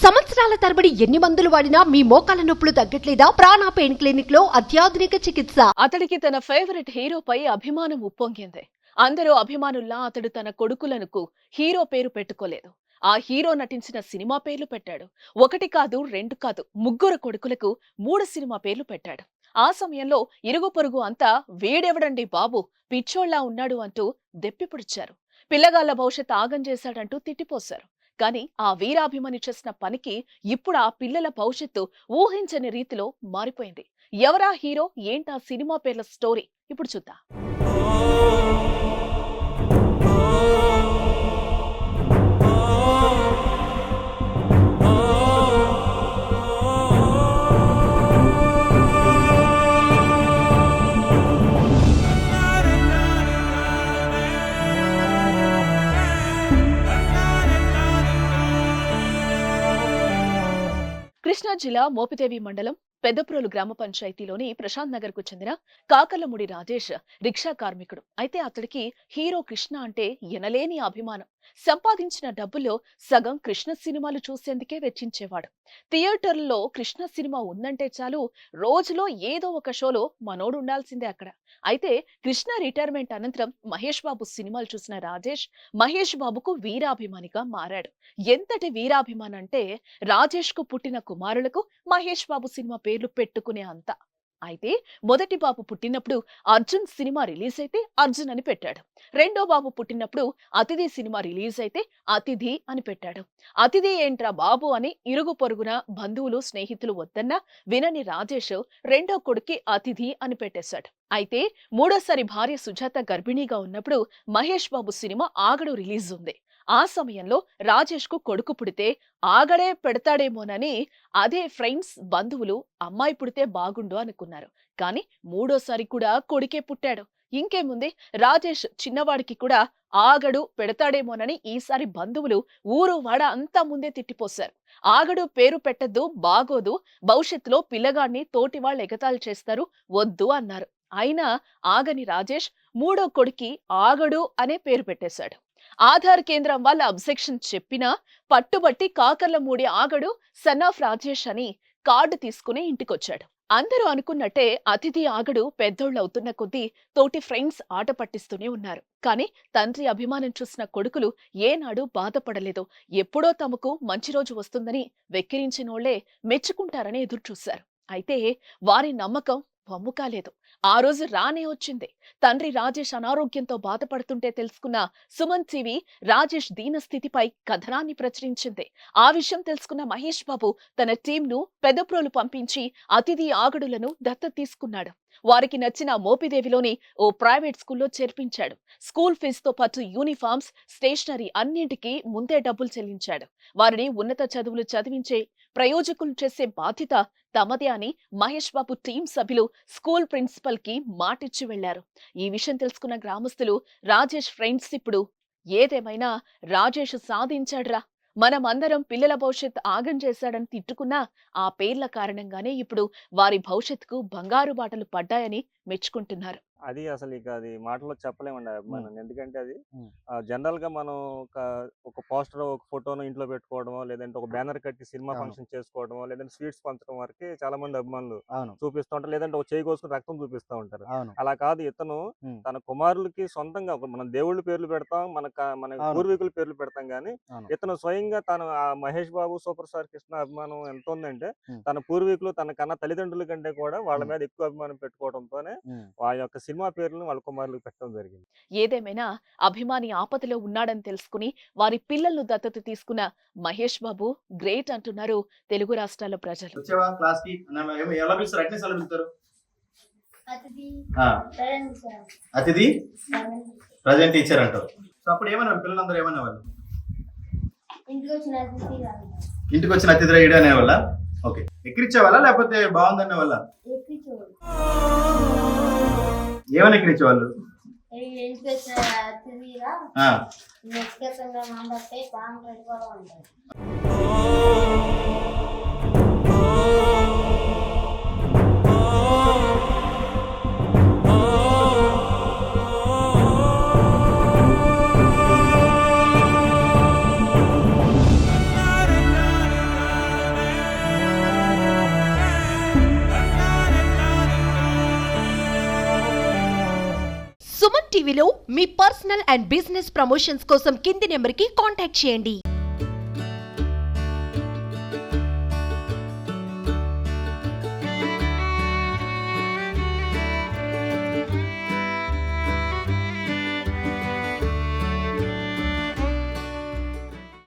సంవత్సరాల తరబడి ఎన్ని మందులు వాడినా మీ మోకాల నొప్పులు తగ్గట్లేదా? ప్రాణ పెయిన్ క్లినిక్ లో అత్యాధునిక చికిత్స. అతడికి తన ఫేవరెట్ హీరోపై అభిమానం ఉప్పొంగింది. అందరూ అభిమానుల్లా అతడు తన కొడుకులకు హీరో పేరు పెట్టుకోలేదు. ఆ హీరో నటించిన సినిమా పేర్లు పెట్టాడు. 1 కాదు 2 కాదు 3 కొడుకులకు 3 సినిమా పేర్లు పెట్టాడు. ఆ సమయంలో ఇరుగు పొరుగు అంతా వీడెవడండి బాబు, పిచ్చోళ్లా ఉన్నాడు అంటూ దెప్పిపుడిచారు. పిల్లగాళ్ల భవిష్యత్ ఆగం చేశాడంటూ తిట్టిపోశారు. కానీ ఆ వీరాభిమాని చేసిన పనికి ఇప్పుడు ఆ పిల్లల భవిష్యత్తు ఊహించని రీతిలో మారిపోయింది. ఎవరా హీరో, ఏంటా సినిమా పేర్ల స్టోరీ ఇప్పుడు చూద్దాం. కృష్ణా జిల్లా మోపిదేవి మండలం పెద్దప్రోలు గ్రామ పంచాయతీలోని ప్రశాంత్ నగర్ కు చెందిన కాకర్లముడి రాజేష్ రిక్షా కార్మికుడు. అయితే అతడికి హీరో కృష్ణ అంటే ఎనలేని అభిమానం. సంపాదించిన డబ్బుల్లో సగం కృష్ణ సినిమాలు చూసేందుకే వెచ్చించేవాడు. థియేటర్లలో కృష్ణ సినిమా ఉందంటే చాలు, రోజులో ఏదో ఒక షోలో మనోడు ఉండాల్సిందే అక్కడ. అయితే కృష్ణ రిటైర్మెంట్ అనంతరం మహేష్ బాబు సినిమాలు చూసిన రాజేష్ మహేష్ బాబుకు వీరాభిమానిగా మారాడు. ఎంతటి వీరాభిమానం అంటే రాజేష్ కు పుట్టిన కుమారులకు మహేష్ బాబు సినిమా పేర్లు పెట్టుకునే అంత. అయితే మొదటి బాబు పుట్టినప్పుడు అర్జున్ సినిమా రిలీజ్ అయితే అర్జున్ అని పెట్టాడు. రెండో బాబు పుట్టినప్పుడు అతిథి సినిమా రిలీజ్ అయితే అతిథి అని పెట్టాడు. అతిథి ఏంట్రా బాబు అని ఇరుగు పొరుగున బంధువులు స్నేహితులు వద్దన్నా వినని రాజేష్ రెండో కొడుక్కి అతిథి అని పెట్టేశాడు. అయితే మూడోసారి భార్య సుజాత గర్భిణీగా ఉన్నప్పుడు మహేష్ బాబు సినిమా ఆగడు రిలీజ్ ఉంది. ఆ సమయంలో రాజేష్ కు కొడుకు పుడితే ఆగడే పెడతాడేమోనని అదే ఫ్రెండ్స్ బంధువులు అమ్మాయి పుడితే బాగుండు అనుకున్నారు. కానీ మూడోసారి కూడా కొడుకే పుట్టాడు. ఇంకేముంది, రాజేష్ చిన్నవాడికి కూడా ఆగడు పెడతాడేమోనని ఈసారి బంధువులు ఊరు వాడ అంతా ముందే తిట్టిపోశారు. ఆగడు పేరు పెట్టద్దు, బాగోదు, భవిష్యత్తులో పిల్లగాడిని తోటి వాళ్ళు ఎగతాళి చేస్తారు, వద్దు అన్నారు. అయినా ఆగని రాజేష్ మూడో కొడుకి ఆగడు అనే పేరు పెట్టేశాడు. ఆధార్ కేంద్రం వాళ్ళ అబ్జెక్షన్ చెప్పినా పట్టుబట్టి కాకర్లమూడి ఆగడు సన్ ఆఫ్ రాజేష్ అని కార్డు తీసుకుని ఇంటికొచ్చాడు. అందరూ అనుకున్నట్టే అతిథి ఆగడు పెద్దోళ్ళవుతున్న కొద్దీ తోటి ఫ్రెండ్స్ ఆట పట్టిస్తూనే ఉన్నారు. కానీ తండ్రి అభిమానం చూసిన కొడుకులు ఏనాడు బాధపడలేదు. ఎప్పుడో తమకు మంచి రోజు వస్తుందని వెక్కిరించినోళ్లే మెచ్చుకుంటారని ఎదురుచూశారు. అయితే వారి నమ్మకం వమ్ము కాలేదు. ఆ రోజు రానే వచ్చింది. తండ్రి రాజేష్ అనారోగ్యంతో బాధపడుతుంటే తెలుసుకున్న సుమన్ టీవీ రాజేష్ దీనస్థితిపై కథనాన్ని ప్రచురించింది. ఆ విషయం తెలుసుకున్న మహేష్ బాబు తన టీంను పెద్దప్రోలు పంపించి అతిథి ఆగడులను దత్తత తీసుకున్నాడు. వారికి నచ్చిన మోపిదేవిలోని ఓ ప్రైవేట్ స్కూల్లో చేర్పించాడు. స్కూల్ ఫీజుతో పాటు యూనిఫామ్స్, స్టేషనరీ అన్నింటికీ ముందే డబ్బులు చెల్లించాడు. వారిని ఉన్నత చదువులు చదివించే ప్రయోజకులు చేసే బాధ్యత తమదే అని మహేష్ బాబు టీం సభ్యులు స్కూల్ ప్రిన్సిపల్ కి మాటిచ్చి వెళ్లారు. ఈ విషయం తెలుసుకున్న గ్రామస్తులు రాజేష్ ఫ్రెండ్స్ ఇప్పుడు ఏదేమైనా రాజేష్ సాధించాడ్రా, మనమందరం పిల్లల భవిష్యత్ ఆగం చేశాడని తిట్టుకున్నా ఆ పేర్ల కారణంగానే ఇప్పుడు వారి భవిష్యత్తుకు బంగారు బాటలు పడ్డాయని మెచ్చుకుంటున్నారు. అది అసలు ఇక అది మాటల్లో చెప్పలేమండి ఆ హ్మ్. అభిమానాన్ని. ఎందుకంటే అది హ్మ్. జనరల్ గా మనం ఒక పోస్టర్, ఒక ఫోటోను ఇంట్లో పెట్టుకోవడమో, లేదంటే ఒక బ్యానర్ కట్టి సినిమా అవును. ఫంక్షన్ చేసుకోవడమో, లేదంటే స్వీట్స్ పంచడం వరకే చాలా మంది అభిమానులు అవును. చూపిస్తూ ఉంటారు. లేదంటే ఒక చేయి కోసుకుని రక్తం చూపిస్తూ ఉంటారు. అవును. అలా కాదు, ఇతను హ్మ్. తన కుమారులకి సొంతంగా మనం దేవుళ్ళ పేర్లు పెడతాం, మన అవును. పూర్వీకుల పేర్లు పెడతాం, కానీ అవును. ఇతను స్వయంగా తను ఆ మహేష్ బాబు సూపర్ స్టార్ కృష్ణ అభిమానం ఎంత ఉందంటే హ్మ్. తన పూర్వీకులు తన కన్నా తల్లిదండ్రుల కంటే కూడా వాళ్ళ హ్మ్. మీద ఎక్కువ అభిమానం పెట్టుకోవడంతోనే హ్మ్. వాళ్ళ యొక్క సినిమా పేర్లను వాళ్ళ కుమారులకు పెట్టడం జరిగింది. ఏదేమైనా అభిమాని ఆపదలో ఉన్నాడని తెలుసుకుని వారి పిల్లలను దత్తత తీసుకున్న మహేష్ బాబు గ్రేట్ అంటున్నారు తెలుగు రాష్ట్రాల ప్రజలు. వచ్చావా క్లాస్ కి ఎలా పిలుస్తారు? అటెండెన్స్ ఎలా పిలుస్తారు? అతిథి ఆ, పేరెంట్స్ సార్. అతిథి సెవెన్. ప్రజెంట్ టీచర్ అంటారు. సో అప్పుడు ఏమన్నా పిల్లలందరూ ఏమన్నా వాళ్ళు ఇంటికి వచ్చిన అతిథి కాదు. ఇంటికి వచ్చిన అతిథి రైడ్ అనేవాళ్ళ? ఓకే, ఎక్కిరిచ్చేవాళ్ళ లేకపోతే బాగుందనే వాళ్ళ? ఎక్కించేవాడు. ఏమని ఎక్కిరిచ్చేవాళ్ళు? ఇంటికి వచ్చిన అతిథిగా వ్యక్తిగతంగా మాట్లాడితే బాగా పెట్టుకోవాలి. సుమన్ టీవీలో మీ పర్సనల్ అండ్ బిజినెస్ ప్రమోషన్స్ కోసం కింది నెంబర్కి కాంటాక్ట్ చేయండి.